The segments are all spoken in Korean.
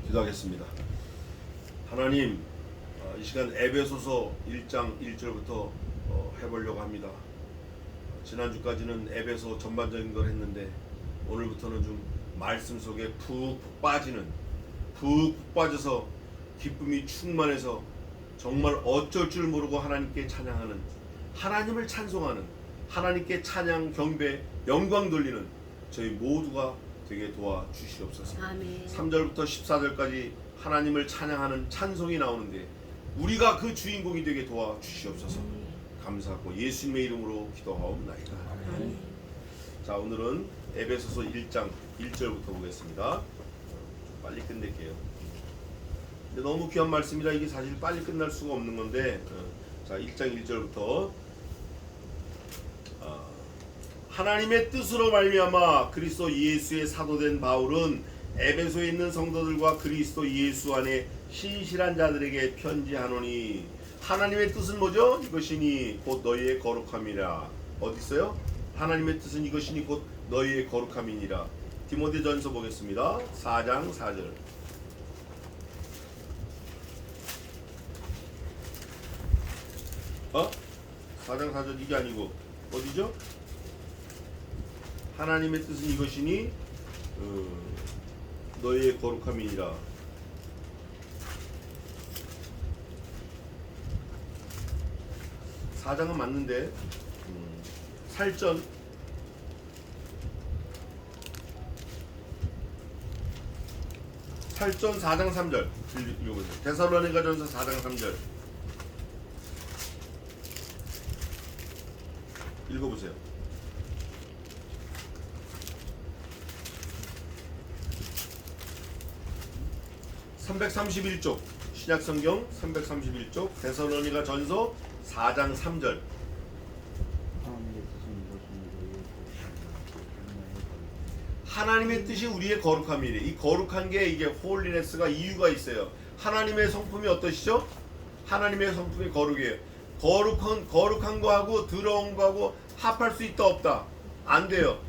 기도하겠습니다. 하나님, 이 시간 에베소서 1장 1절부터 해보려고 합니다. 지난주까지는 에베소 전반적인 걸 했는데 오늘부터는 좀 말씀 속에 푹 빠져서 기쁨이 충만해서 정말 어쩔 줄 모르고 하나님께 찬양하는, 하나님을 찬송하는, 하나님께 찬양, 경배, 영광 돌리는 저희 모두가 되게 도와주시옵소서. 아멘. 3절부터 14절까지 하나님을 찬양하는 찬송이 나오는데 우리가 그 주인공이 되게 도와주시옵소서. 감사하고 예수님의 이름으로 기도하옵나이다. 아멘. 자, 오늘은 에베소서 1장 1절부터 보겠습니다. 빨리 끝낼게요. 근데 너무 귀한 말씀이라 이게 사실 빨리 끝날 수가 없는 건데, 자, 1장 1절부터 하나님의 뜻으로 말미암아 그리스도 예수의 사도된 바울은 에베소에 있는 성도들과 그리스도 예수 안에 신실한 자들에게 편지하노니. 하나님의 뜻은 뭐죠? 이것이니 곧 너희의 거룩함이라. 어디 있어요? 하나님의 뜻은 이것이니 곧 너희의 거룩함이니라. 디모데전서 보겠습니다. 4장 4절. 어? 4장 4절 이게 아니고 어디죠? 하나님의 뜻은 이것이니 너희의 거룩함이니라. 사장은 맞는데 살전 4장 3절 읽어보세요. 데살로니가전서 4장 3절 읽어보세요. 331쪽 신약성경 331쪽 데살로니가전서 4장 3절. 하나님의 뜻이 우리의 거룩함이래. 이 거룩한 게 이게 홀리네스가 이유가 있어요. 하나님의 성품이 어떠시죠? 하나님의 성품이 거룩이에요. 거룩한 거하고 더러운 거하고 합할 수 있다 없다? 안 돼요.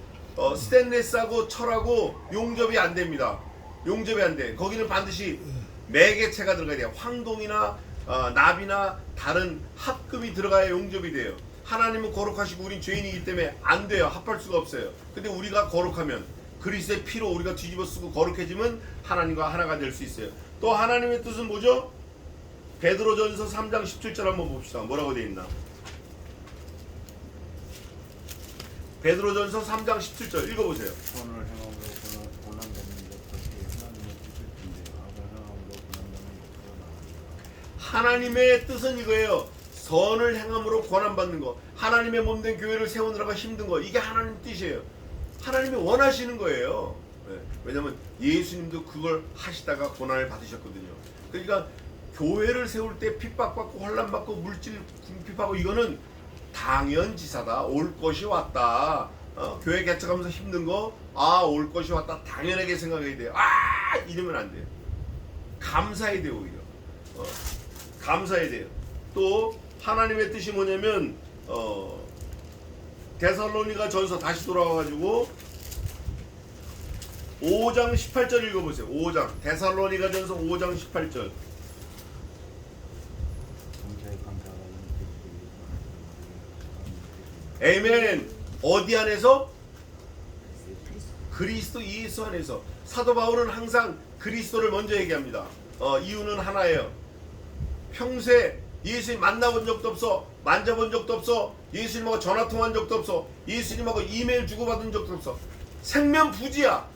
스테인리스하고 철하고 용접이 안 됩니다. 용접이 안 돼. 거기는 반드시 매개체가 들어가야 돼요. 황동이나 납이나 다른 합금이 들어가야 용접이 돼요. 하나님은 거룩하시고 우린 죄인이기 때문에 안 돼요. 합할 수가 없어요. 근데 우리가 거룩하면 그리스도의 피로 우리가 뒤집어 쓰고 거룩해지면 하나님과 하나가 될 수 있어요. 또 하나님의 뜻은 뭐죠? 베드로전서 3장 17절 한번 봅시다. 뭐라고 되어 있나? 베드로전서 3장 17절 읽어보세요. 선을 행함으로 고난받는 것같이 하나님의 뜻을 아브라함으로 고난받는 것보다 나으리라. 하나님의 뜻은 이거예요. 선을 행함으로 고난받는 거, 하나님의 몸된 교회를 세우느라가 힘든 거, 이게 하나님 뜻이에요. 하나님이 원하시는 거예요. 네. 왜냐하면 예수님도 그걸 하시다가 고난을 받으셨거든요. 그러니까 교회를 세울 때 핍박받고 혼란받고 물질 궁핍하고 이거는 당연지사다. 올 것이 왔다. 교회 개척하면서 힘든 거, 올 것이 왔다. 당연하게 생각해야 돼요. 이러면 안 돼요. 감사해야 돼요. 오히려 감사해야 돼요. 또 하나님의 뜻이 뭐냐면 데살로니가 전서 다시 돌아와가지고 5장 18절 읽어보세요. 5장 데살로니가 전서 5장 18절. 아멘. 어디 안에서? 그리스도 예수 안에서. 사도 바울은 항상 그리스도를 먼저 얘기합니다. 이유는 하나예요. 평소에 예수님 만나본 적도 없어, 만져본 적도 없어, 예수님하고 전화통화한 적도 없어, 예수님하고 이메일 주고받은 적도 없어. 생면부지야.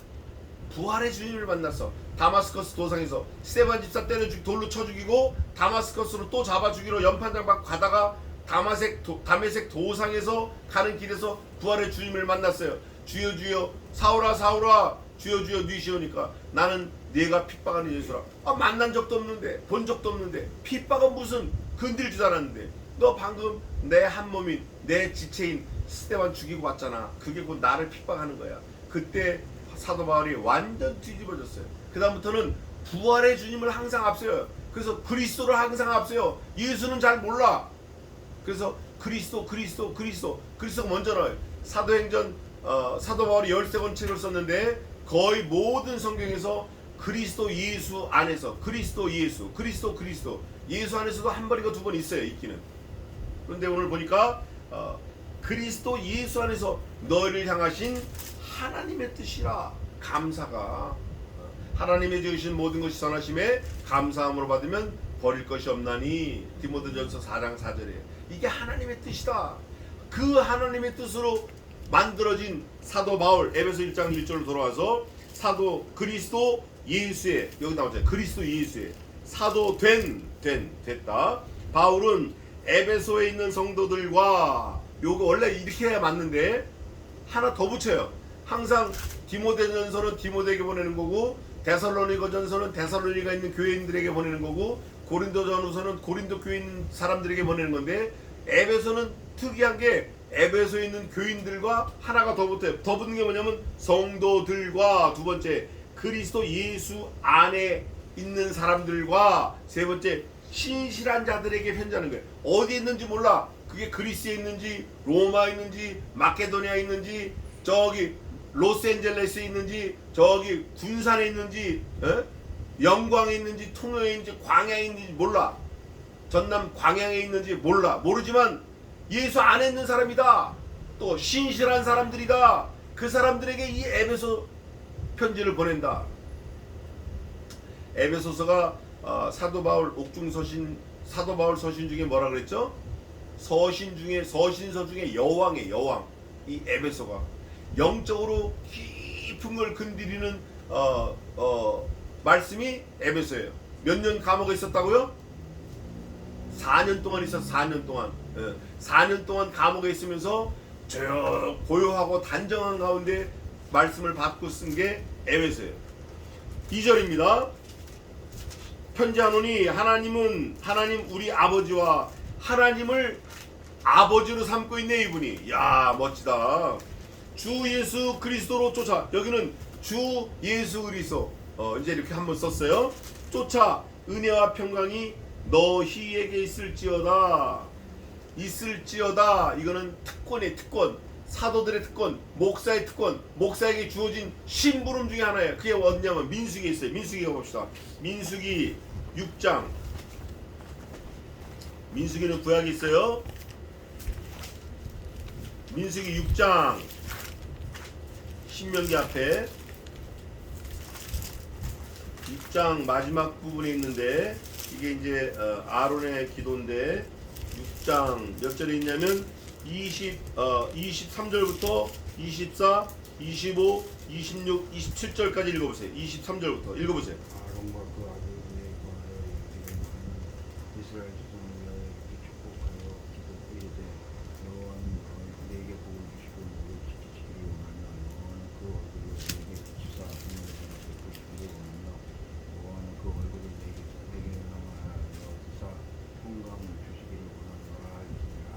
부활의 주님을 만났어. 다마스커스 도상에서 스데반 집사 돌로 쳐 죽이고 다마스커스로 또 잡아 죽이러 연판장 받고 가다가 다메섹 도상에서 가는 길에서 부활의 주님을 만났어요. 주여 주여 사울아 사울아 주여 주여 니시오니까 나는 네가 핍박하는 예수라. 만난 적도 없는데 본 적도 없는데 핍박은 무슨 건들지도 않았는데 너 방금 내 한 몸인 내 지체인 스데반 죽이고 왔잖아. 그게 곧 나를 핍박하는 거야. 그때 사도 바울이 완전 뒤집어졌어요. 그 다음부터는 부활의 주님을 항상 앞세워요. 그래서 그리스도를 항상 앞세워. 예수는 잘 몰라. 그래서 그리스도가 먼저 나와요. 사도행전 사도 바울이 13권 책을 썼는데 거의 모든 성경에서 그리스도 예수 안에서 그리스도 예수 그리스도 예수 안에서도 한 번이가 두 번 있어요. 있기는. 그런데 오늘 보니까 그리스도 예수 안에서 너희를 향하신 하나님의 뜻이라 감사가 하나님의 지으신 모든 것이 선하심에 감사함으로 받으면 버릴 것이 없나니 디모데전서 4장 4절이에요. 이게 하나님의 뜻이다. 그 하나님의 뜻으로 만들어진 사도 바울 에베소 1장 1절로 돌아와서 사도 그리스도 예수의 여기 나오잖아요. 그리스도 예수의 사도 됐다. 바울은 에베소에 있는 성도들과 요거 원래 이렇게 해야 맞는데 하나 더 붙여요. 항상 디모데전서는 디모데에게 보내는 거고 데살로니가전서는 데살로니가 있는 교인들에게 보내는 거고 고린도전서는 고린도 교회 있는 사람들에게 보내는 건데 에베소는 특이한 게 에베소에 있는 교인들과 하나가 더 붙어요. 더 붙는 게 뭐냐면 성도들과 두 번째 그리스도 예수 안에 있는 사람들과 세 번째 신실한 자들에게 편지하는 거예요. 어디에 있는지 몰라. 그게 그리스에 있는지 로마에 있는지 마케도니아에 있는지 저기 로스앤젤레스에 있는지 저기 군산에 있는지 영광에 있는지 통영에 있는지 광야에 있는지 몰라. 전남 광양에 있는지 몰라. 모르지만 예수 안에 있는 사람이다. 또 신실한 사람들이다. 그 사람들에게 이 에베소 편지를 보낸다. 에베소서가 사도 바울 사도 바울 서신 중에 뭐라 그랬죠? 서신서 중에 여왕의 여왕. 이 에베소가 영적으로 깊은 걸 건드리는 말씀이 에베소예요. 몇 년 감옥에 있었다고요? 4년 동안 있었어. 4년 동안. 4년 동안 감옥에 있으면서 고요하고 단정한 가운데 말씀을 받고 쓴 게 에베소예요. 2절입니다. 편지하노니 하나님 우리 아버지와 하나님을 아버지로 삼고 있네. 이분이. 야 멋지다. 주 예수 그리스도로 쫓아. 여기는 주 예수 그리스도 이제 이렇게 한번 썼어요. 쫓아 은혜와 평강이 너희에게 있을지어다. 이거는 특권이에요. 특권. 사도들의 특권, 목사의 특권, 목사에게 주어진 심부름 중에 하나예요. 그게 어디냐면 민수기에 있어요. 민수기 가봅시다. 민수기 6장. 민수기는 구약에 있어요. 민수기 6장. 신명기 앞에 6장 마지막 부분에 있는데 이게 이제 아론의 기도인데 6장 몇 절에 있냐면 23절부터 24, 25, 26, 27절까지 읽어보세요. 23절부터 읽어보세요. 아론과 그 아들들의 관하여 이스라엘 자손을 위하여 축복하여 기도하되 여호와는 내게 복을 주시고 너를 지키시기를 원하며 여호와는 그 얼굴을 내게 비추사 하늘에서 베푸시기를 원하며 여호와는 그 얼굴을 내게 향하여 건강을 주시기를 원하노라 할지니라.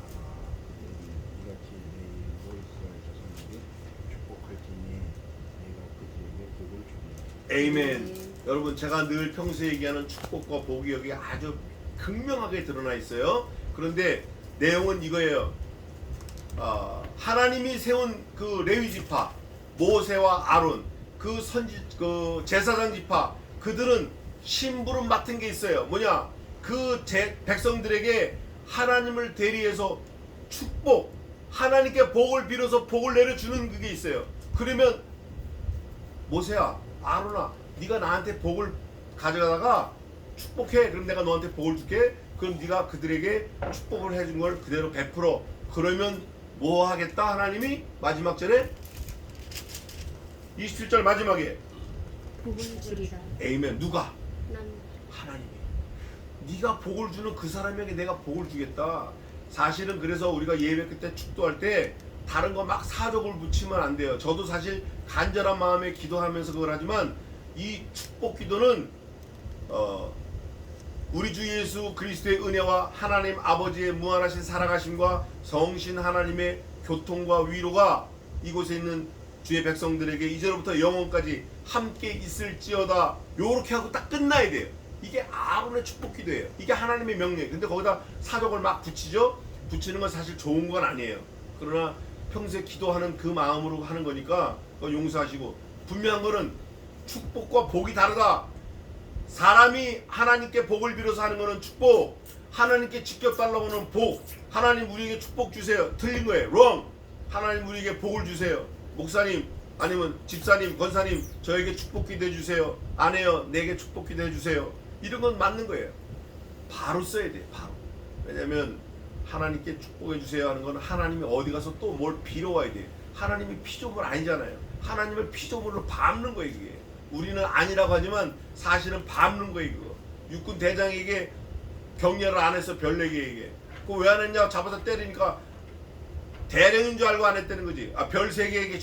그들이 이같이 내 이름으로 이스라엘 자손에게 축복할지니 내가 그들에게 복을 주리라. 에이멘. 여러분 제가 늘 평소에 얘기하는 축복과 복이 여기 아주 극명하게 드러나 있어요. 그런데 내용은 이거예요. 하나님이 세운 그 레위 지파 모세와 아론 그 제사장 지파 그들은 심부름 맡은 게 있어요. 뭐냐? 그 백성들에게 하나님을 대리해서 축복, 하나님께 복을 빌어서 복을 내려주는 그게 있어요. 그러면 모세야, 아론아, 네가 나한테 복을 가져가다가 축복해. 그럼 내가 너한테 복을 줄게. 그럼 네가 그들에게 축복을 해준 걸 그대로 베풀어. 그러면 뭐 하겠다? 하나님이 마지막 절에 27절 마지막에 복을 주리라. 에이멘. 누가? 난 하나님이. 네가 복을 주는 그 사람에게 내가 복을 주겠다. 사실은 그래서 우리가 예배 그때 축도할 때 다른 거 막 사족을 붙이면 안 돼요. 저도 사실 간절한 마음에 기도하면서 그걸 하지만 이 축복 기도는 우리 주 예수 그리스도의 은혜와 하나님 아버지의 무한하신 살아가심과 성신 하나님의 교통과 위로가 이곳에 있는 주의 백성들에게 이제로부터 영원까지 함께 있을지어다. 요렇게 하고 딱 끝나야 돼요. 이게 아론의 축복 기도예요. 이게 하나님의 명령. 근데 거기다 사족을 막 붙이죠. 붙이는 건 사실 좋은 건 아니에요. 그러나 평소에 기도하는 그 마음으로 하는 거니까 용서하시고, 분명한 거는 축복과 복이 다르다. 사람이 하나님께 복을 빌어서 하는 거는 축복, 하나님께 직접 달라고 하는 복. 하나님 우리에게 축복 주세요. 틀린 거예요. wrong. 하나님 우리에게 복을 주세요. 목사님 아니면 집사님, 권사님 저에게 축복 기도해 주세요. 아내요 내게 축복 기도해 주세요. 이런 건 맞는 거예요. 바로 써야 돼요. 바로. 왜냐면 하나님께 축복해 주세요 하는 건 하나님이 어디 가서 또 뭘 빌어와야 돼요. 하나님이 피조물 아니잖아요. 하나님을 피조물로 밟는 거예요. 이게 우리는 아니라고 하지만 사실은 밟는 거예요. 이거 육군 대장에게 격려를 안 해서 별내게에게 그거 왜 안 했냐 잡아서 때리니까 대령인 줄 알고 안 했다는 거지. 아, 별 3개에게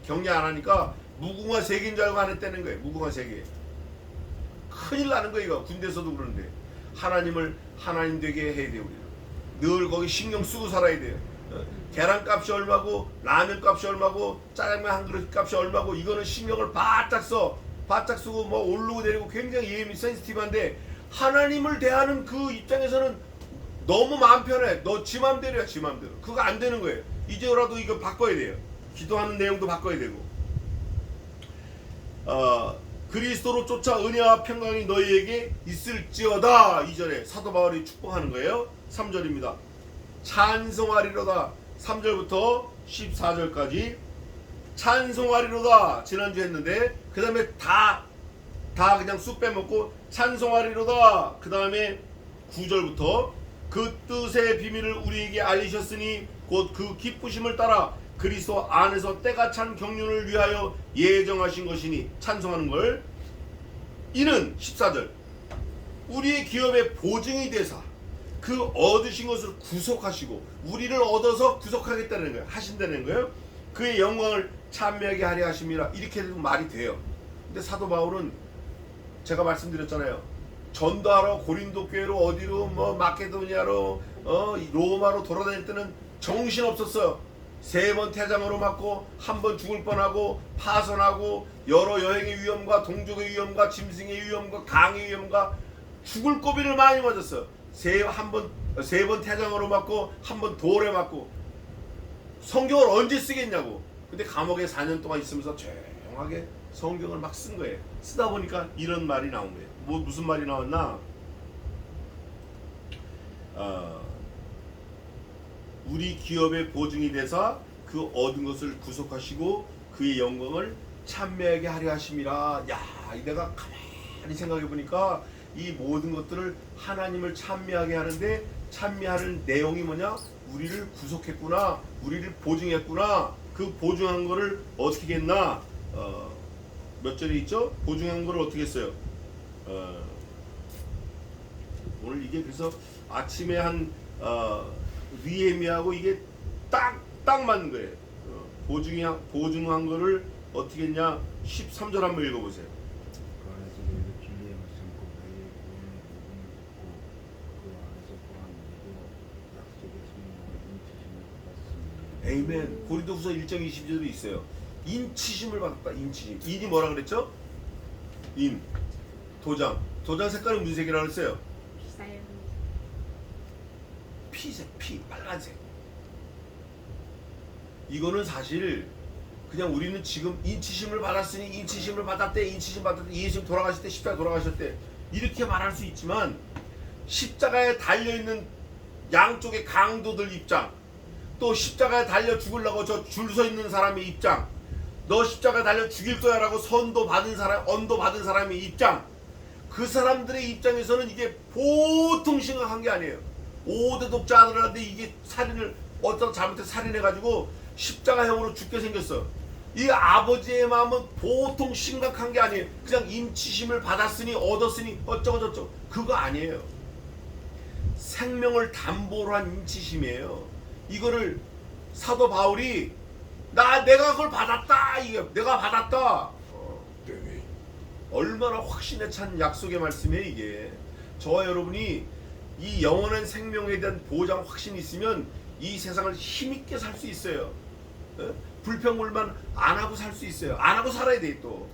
격려 안 하니까 무궁화 3개인 줄 알고 안 했다는 거예요. 무궁화 3개. 큰일 나는 거예요. 이거 군대에서도 그러는데 하나님을 하나님 되게 해야 돼요. 우리는 늘 거기 신경 쓰고 살아야 돼요. 계란값이 얼마고 라면값이 얼마고 짜장면 한 그릇 값이 얼마고 이거는 신경을 바짝 쓰고 뭐 오르고 내리고 굉장히 예민히 센시티브한데 하나님을 대하는 그 입장에서는 너무 마음 편해. 너 지 맘대로야, 지 맘대로. 그거 안 되는 거예요. 이제라도 이거 바꿔야 돼요. 기도하는 내용도 바꿔야 되고. 그리스도로 쫓아 은혜와 평강이 너희에게 있을지어다. 이전에 사도 바울이 축복하는 거예요. 3절입니다. 찬송하리로다. 3절부터 14절까지 찬송하리로다. 지난주 했는데 그 다음에 다 그냥 쑥 빼먹고 찬송하리로다. 그 다음에 9절부터 그 뜻의 비밀을 우리에게 알리셨으니 곧 그 기쁘심을 따라 그리스도 안에서 때가 찬 경륜을 위하여 예정하신 것이니 찬송하는 걸 이는 14절 우리의 기업의 보증이 되사 그 얻으신 것을 구속하시고 우리를 얻어서 구속하겠다는 거예요. 하신다는 거예요. 그의 영광을 찬미하게 하려 하심이라. 이렇게 되면 말이 돼요. 근데 사도 바울은 제가 말씀드렸잖아요. 전도하러 고린도 교회로 어디로 뭐 마케도니아로 로마로 돌아다닐 때는 정신 없었어요. 3번 태장으로 맞고 1번 죽을 뻔하고 파선하고 여러 여행의 위험과 동족의 위험과 짐승의 위험과 강의 위험과 죽을 고비를 많이 맞았어요. 3번 태장으로 맞고 1번 돌에 맞고 성경을 언제 쓰겠냐고. 근데 감옥에 4년 동안 있으면서 조용하게 성경을 막 쓴 거예요. 쓰다 보니까 이런 말이 나온 거예요. 무슨 말이 나왔나? 우리 기업의 보증이 되사 그 얻은 것을 구속하시고 그의 영광을 찬미하게 하려 하심이라. 야, 내가 가만히 생각해 보니까 이 모든 것들을 하나님을 찬미하게 하는데 찬미하는 내용이 뭐냐? 우리를 구속했구나, 우리를 보증했구나. 그 보증한 거를 어떻게 했나? 몇 절에 있죠? 보증한 거를 어떻게 했어요? 오늘 이게 그래서 아침에 한 위에미하고 이게 딱 맞는 거예요. 보증한 거를 어떻게 했냐? 13절 한번 읽어보세요. 그 안에서 너희도 진리의 말씀 곧 너희의 구원의 복음을 듣고 그 안에서 또한 너희도 약속의 성령을 인치심을 받았으니. 에이멘. 고린도후서 1장 22절도 있어요. 인치심을 받았다. 인치심. 인이 뭐라 그랬죠? 인. 도장 색깔은 무슨 색이라고 했어요? 피색, 빨간색. 이거는 사실 그냥 우리는 지금 인치심을 받았으니 인치심을 받았대, 예수님 돌아가실 때 십자가에 돌아가실 때 이렇게 말할 수 있지만 십자가에 달려있는 양쪽의 강도들 입장, 또 십자가에 달려 죽으려고 저 줄 서 있는 사람의 입장, 너 십자가에 달려 죽일 거야 라고 언도 받은 사람의 입장, 그 사람들의 입장에서는 이게 보통 심각한 게 아니에요. 5대 독자 아들한테 이게 살인을 어떤 잘못해서 살인해가지고 십자가형으로 죽게 생겼어. 이 아버지의 마음은 보통 심각한 게 아니에요. 그냥 인치심을 받았으니 얻었으니 어쩌고 그거 아니에요. 생명을 담보로 한 인치심이에요. 이거를 사도 바울이 내가 그걸 받았다. 이게 내가 받았다. 얼마나 확신에 찬 약속의 말씀이에요 이게. 저와 여러분이 이 영원한 생명에 대한 보장 확신이 있으면 이 세상을 힘있게 살 수 있어요. 불평불만 안 하고 살 수 있어요. 안 하고 살아야 돼 또.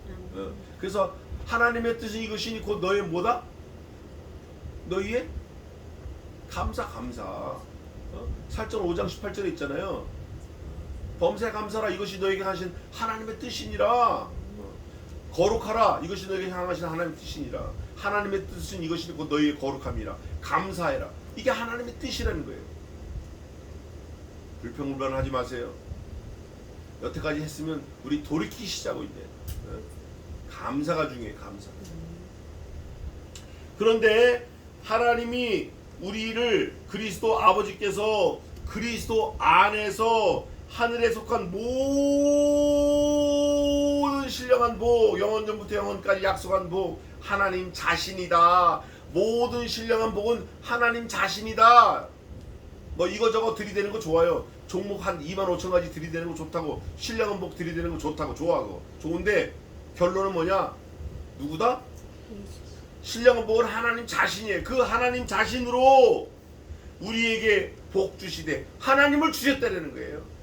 그래서 하나님의 뜻이 이것이니 곧 너의 뭐다? 너희의 감사. 살전 5장 18절에 있잖아요. 범사 감사라. 이것이 너에게 하신 하나님의 뜻이니라. 거룩하라. 이것이 너에게 향하신 하나님의 뜻이니라. 하나님의 뜻은 이것이 곧 너희의 거룩함이라. 감사해라. 이게 하나님의 뜻이라는 거예요. 불평불만하지 마세요. 여태까지 했으면 우리 돌이키시자고 이제. 감사가 중요해. 감사. 그런데 하나님이 우리를 그리스도 아버지께서 그리스도 안에서 하늘에 속한 모든 신령한 복, 영원전부터 영원까지 약속한 복 하나님 자신이다. 모든 신령한 복은 하나님 자신이다. 뭐 이거저거 들이대는 거 좋아요. 종목 한 25,000가지 들이대는 거 좋다고, 신령한 복 들이대는 거 좋다고, 좋아하고 좋은데 결론은 뭐냐? 누구다? 신령한 복은 하나님 자신이에요. 그 하나님 자신으로 우리에게 복 주시되 하나님을 주셨다는 거예요.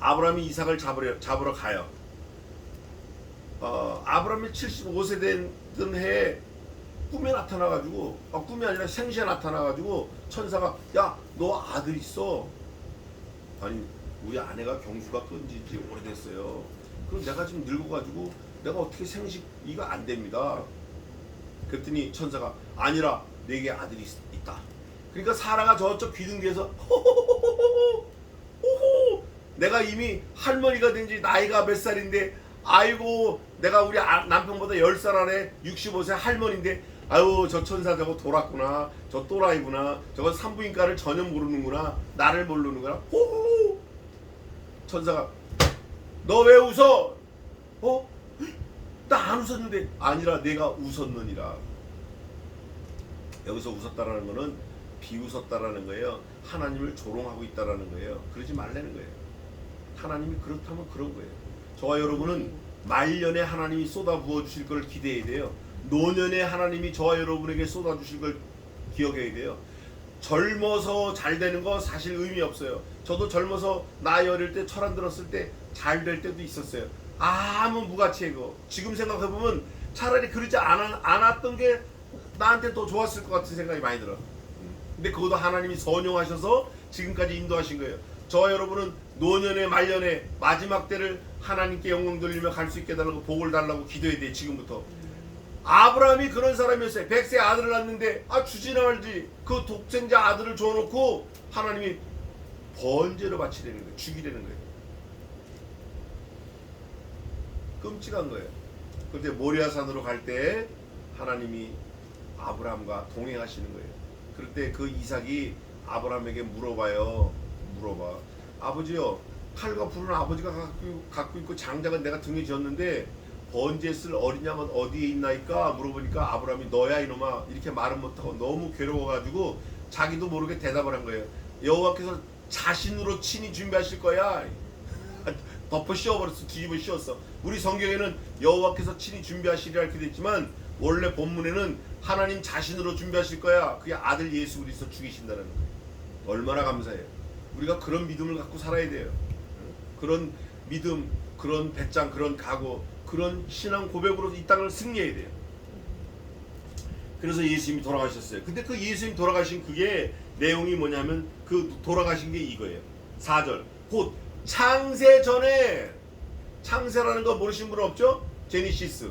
아브라함이 이삭을 잡으러 가요. 아브라함이 75세 된 해에 꿈에 나타나가지고, 꿈이 아니라 생시에 나타나가지고 천사가 야, 너 아들 있어. 아니, 우리 아내가 경수가 끈지 오래됐어요. 그럼 내가 지금 늙어가지고 내가 어떻게 생식 이거 안 됩니다. 그랬더니 천사가 아니라 내게 아들이 있다. 그러니까 사라가 저쪽 귀등 뒤에서 호호호호호호 내가 이미 할머니가 된 지 나이가 몇 살인데, 아이고 내가 우리 남편보다 10살 아래 65세 할머니인데, 아유 저 천사 저거 돌았구나, 저 또라이구나, 저거 산부인과를 전혀 모르는구나, 나를 모르는구나. 호호. 천사가 너 왜 웃어? 나 안 웃었는데. 아니라 내가 웃었느니라. 여기서 웃었다라는 거는 비웃었다라는 거예요. 하나님을 조롱하고 있다라는 거예요. 그러지 말라는 거예요. 하나님이 그렇다면 그런 거예요. 저와 여러분은 말년에 하나님이 쏟아 부어 주실 걸 기대해야 돼요. 노년에 하나님이 저와 여러분에게 쏟아 주실 걸 기억해야 돼요. 젊어서 잘 되는 거 사실 의미 없어요. 저도 젊어서 나이 어릴 때 철 안 들었을 때 잘 될 때도 있었어요. 아무 무가치이고 지금 생각해보면 차라리 그러지 않았던 게 나한테 더 좋았을 것 같은 생각이 많이 들어. 근데 그것도 하나님이 선용하셔서 지금까지 인도하신 거예요. 저와 여러분은 노년에 말년에 마지막 때를 하나님께 영광 돌리며 갈 수 있게 해달라고, 복을 달라고 기도해야 돼. 지금부터. 아브라함이 그런 사람이었어요. 100세 아들을 낳는데 주지나 말지 그 독생자 아들을 줘놓고 하나님이 번제로 바치려는 거예요. 죽이려는 거예요. 끔찍한 거예요. 그런데 모리아산으로 갈 때 하나님이 아브라함과 동행하시는 거예요. 그럴 때 그 이삭이 아브라함에게 물어봐. 아버지요, 칼과 불은 아버지가 갖고 있고 장작은 내가 등에 지었는데 번제에 쓸 어린 양은 어디에 있나이까 물어보니까 아브라함이 너야 이놈아 이렇게 말은 못하고 너무 괴로워가지고 자기도 모르게 대답을 한 거예요. 여호와께서 자신으로 친히 준비하실 거야. 덮어 씌워버렸어. 뒤집어 씌웠어. 우리 성경에는 여호와께서 친히 준비하시리라 이렇게 됐지만 원래 본문에는 하나님 자신으로 준비하실 거야. 그게 아들 예수 그리스도 죽이신다는 거예요. 얼마나 감사해요. 우리가 그런 믿음을 갖고 살아야 돼요. 그런 믿음, 그런 배짱, 그런 각오, 그런 신앙 고백으로 이 땅을 승리해야 돼요. 그래서 예수님이 돌아가셨어요. 근데 그 예수님 돌아가신 그게 내용이 뭐냐면 그 돌아가신 게 이거예요. 4절. 곧 창세 전에, 창세라는 거 모르시는 분 없죠? 제니시스.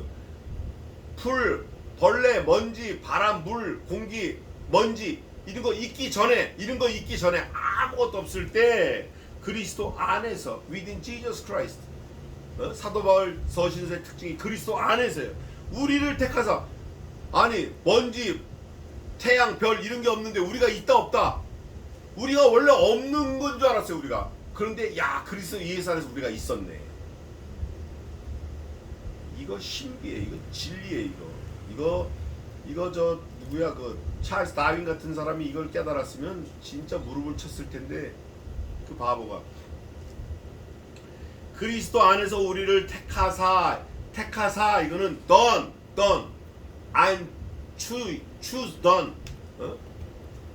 풀, 벌레, 먼지, 바람, 물, 공기, 먼지 이런 거 있기 전에, 아무것도 없을 때 그리스도 안에서 within Jesus Christ, 사도 바울 서신서의 특징이 그리스도 안에서요. 우리를 택하사, 아니 먼지, 태양, 별 이런 게 없는데 우리가 있다 없다. 우리가 원래 없는 건 줄 알았어요. 우리가. 그런데 야, 그리스도 예수 안에서 우리가 있었네. 이거 신비해. 이거 진리해. 이거 저 누구야, 그 찰스 다윈 같은 사람이 이걸 깨달았으면 진짜 무릎을 쳤을 텐데 그 바보가. 그리스도 안에서 우리를 택하사 이거는 done I'm choose done.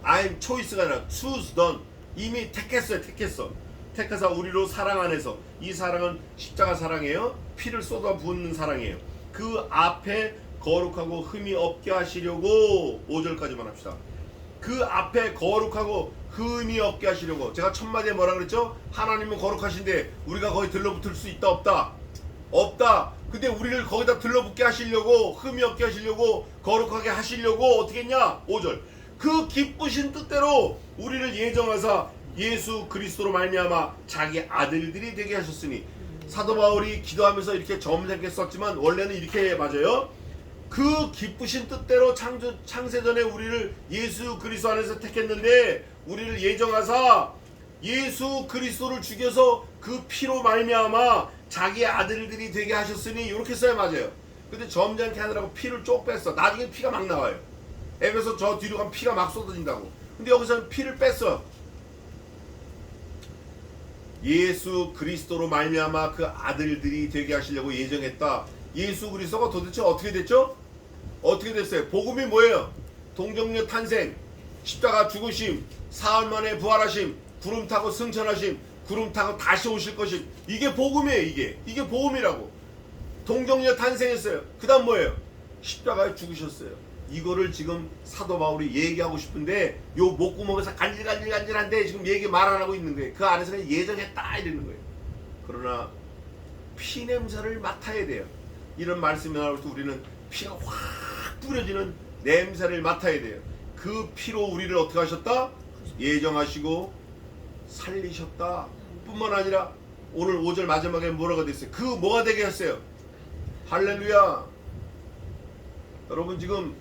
I'm choice가 아니라 choose done. 이미 택했어요. 택하사 우리로 사랑 안에서. 이 사랑은 십자가 사랑이에요. 피를 쏟아 부은 사랑이에요. 그 앞에 거룩하고 흠이 없게 하시려고. 5절까지만 합시다. 그 앞에 거룩하고 흠이 없게 하시려고. 제가 첫 마디에 뭐라 그랬죠? 하나님은 거룩하신데 우리가 거기 들러붙을 수 있다 없다? 없다. 근데 우리를 거기다 들러붙게 하시려고, 흠이 없게 하시려고, 거룩하게 하시려고 어떻게 했냐? 5절. 그 기쁘신 뜻대로 우리를 예정하사 예수 그리스도로 말미암아 자기 아들들이 되게 하셨으니. 사도 바울이 기도하면서 이렇게 점잖게 썼지만 원래는 이렇게 맞아요. 그 기쁘신 뜻대로 창세전에 우리를 예수 그리스도 안에서 택했는데 우리를 예정하사 예수 그리스도를 죽여서 그 피로 말미암아 자기 아들들이 되게 하셨으니, 이렇게 써야 맞아요. 근데 점잖게 하느라고 피를 쪽 뺐어. 나중에 피가 막 나와요. 에베소 저 뒤로 가면 피가 막 쏟아진다고. 근데 여기서는 피를 뺐어. 예수 그리스도로 말미암아 그 아들들이 되게 하시려고 예정했다. 예수 그리스도가 도대체 어떻게 됐죠? 어떻게 됐어요? 복음이 뭐예요? 동정녀 탄생, 십자가 죽으심, 사흘 만에 부활하심, 구름 타고 승천하심, 구름 타고 다시 오실 것임. 이게 복음이에요. 이게 복음이라고. 동정녀 탄생했어요. 그 다음 뭐예요? 십자가에 죽으셨어요. 이거를 지금 사도 바울이 얘기하고 싶은데 요 목구멍에서 간질간질한데 지금 얘기 말 안 하고 있는 거예요. 그 안에서는 예정했다 이러는 거예요. 그러나 피 냄새를 맡아야 돼요. 이런 말씀이 나올 때 우리는 피가 확 뿌려지는 냄새를 맡아야 돼요. 그 피로 우리를 어떻게 하셨다? 예정하시고 살리셨다. 뿐만 아니라 오늘 5절 마지막에 뭐라고 됐어요? 그 뭐가 되게 했어요? 할렐루야. 여러분 지금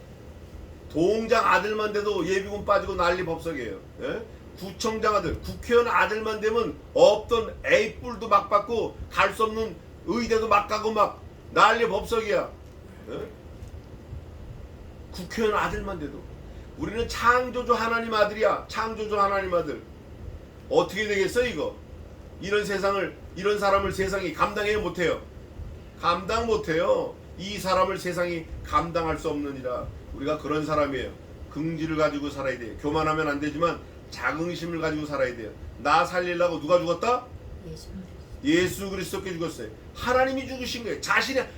동장 아들만 돼도 예비군 빠지고 난리 법석이에요. 예? 구청장 아들, 국회의원 아들만 되면 없던 A뿔도 막 받고 갈 수 없는 의대도 막 가고 막 난리 법석이야. 예? 국회의원 아들만 돼도. 우리는 창조주 하나님 아들이야. 창조주 하나님 아들. 어떻게 되겠어 이거? 이런 세상을, 이런 사람을 세상이 감당해 못해요. 감당 못해요. 이 사람을 세상이 감당할 수 없느니라. 우리가 그런 사람이에요. 긍지를 가지고 살아야 돼요. 교만하면 안 되지만 자긍심을 가지고 살아야 돼요. 나 살리려고 누가 죽었다? 예수 그리스도께 죽었어요. 하나님이 죽으신 거예요.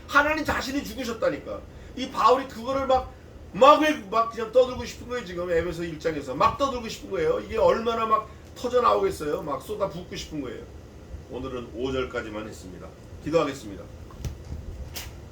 하나님 자신이 죽으셨다니까. 이 바울이 그거를 막 그냥 떠들고 싶은 거예요. 지금 에베소 1장에서 막 떠들고 싶은 거예요. 이게 얼마나 막 터져 나오겠어요. 막 쏟아 붓고 싶은 거예요. 오늘은 5절까지만 했습니다. 기도하겠습니다.